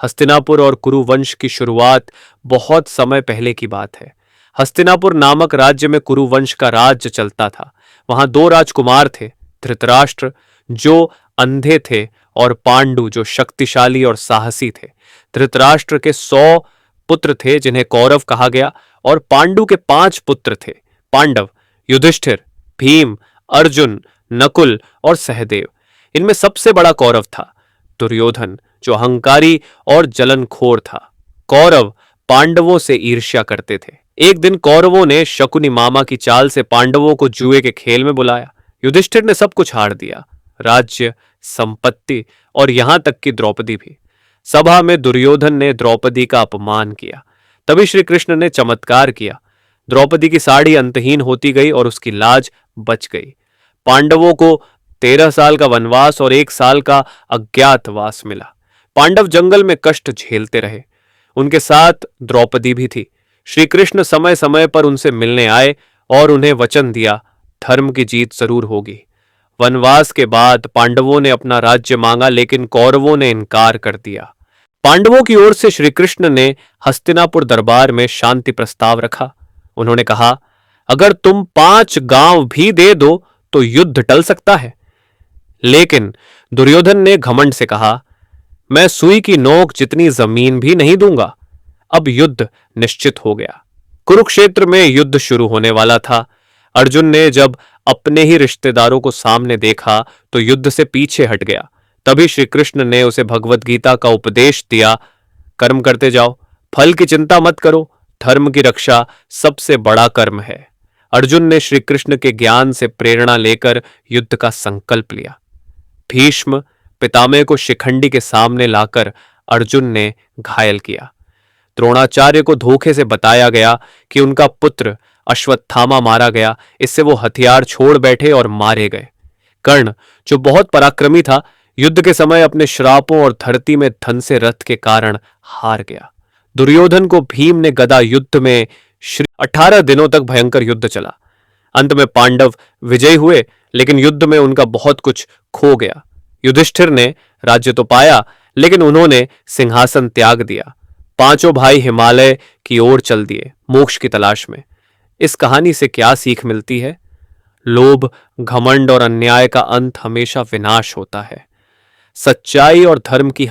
हस्तिनापुर और कुरु वंश की शुरुआत बहुत समय पहले की बात है। हस्तिनापुर नामक राज्य में कुरु वंश का राज्य चलता था। वहां दो राजकुमार थे, धृतराष्ट्र जो अंधे थे और पांडु जो शक्तिशाली और साहसी थे। धृतराष्ट्र के 100 पुत्र थे जिन्हें कौरव कहा गया, और पांडु के 5 पुत्र थे, पांडव, युधिष्ठिर, भीम, अर्जुन, नकुल और सहदेव। इनमें सबसे बड़ा कौरव था दुर्योधन, जो अहंकारी और जलनखोर था। कौरव पांडवों से ईर्ष्या करते थे। एक दिन कौरवों ने शकुनी मामा की चाल से पांडवों को जुए के खेल में बुलाया। युधिष्ठिर ने सब कुछ हार दिया, राज्य, संपत्ति और यहां तक कि द्रौपदी भी। सभा में दुर्योधन ने द्रौपदी का अपमान किया। तभी श्री कृष्ण ने चमत्कार किया। द्रौपदी की साड़ी अंतहीन होती गई और उसकी लाज बच गई। पांडवों को 13 साल का वनवास और 1 साल का अज्ञातवास मिला। पांडव जंगल में कष्ट झेलते रहे। उनके साथ द्रौपदी भी थी। श्री कृष्ण समय समय पर उनसे मिलने आए और उन्हें वचन दिया, धर्म की जीत जरूर होगी। वनवास के बाद पांडवों ने अपना राज्य मांगा, लेकिन कौरवों ने इनकार कर दिया। पांडवों की ओर से श्री कृष्ण ने हस्तिनापुर दरबार में शांति प्रस्ताव रखा। उन्होंने कहा, अगर तुम 5 गांव भी दे दो तो युद्ध टल सकता है। लेकिन दुर्योधन ने घमंड से कहा, मैं सुई की नोक जितनी जमीन भी नहीं दूंगा। अब युद्ध निश्चित हो गया। कुरुक्षेत्र में युद्ध शुरू होने वाला था। अर्जुन ने जब अपने ही रिश्तेदारों को सामने देखा तो युद्ध से पीछे हट गया। तभी श्री कृष्ण ने उसे भगवत गीता का उपदेश दिया, कर्म करते जाओ, फल की चिंता मत करो, धर्म की रक्षा सबसे बड़ा कर्म है। अर्जुन ने श्री कृष्ण के ज्ञान से प्रेरणा लेकर युद्ध का संकल्प लिया। भीष्म पितामह को शिखंडी के सामने लाकर अर्जुन ने घायल किया। द्रोणाचार्य को धोखे से बताया गया कि उनका पुत्र अश्वत्थामा मारा गया। इससे वो हथियार छोड़ बैठे और मारे गए। कर्ण, जो बहुत पराक्रमी था, युद्ध के समय अपने श्रापों और धरती में धन से रथ के कारण हार गया। दुर्योधन को भीम ने गदा युद्ध में 18 दिनों तक भयंकर युद्ध चला। अंत में पांडव विजयी हुए, लेकिन युद्ध में उनका बहुत कुछ खो गया। युधिष्ठिर ने राज्य तो पाया, लेकिन उन्होंने सिंहासन त्याग दिया। 5 भाई हिमालय की ओर चल दिए, मोक्ष की तलाश में। इस कहानी से क्या सीख मिलती है? लोभ, घमंड और अन्याय का अंत हमेशा विनाश होता है। सच्चाई और धर्म की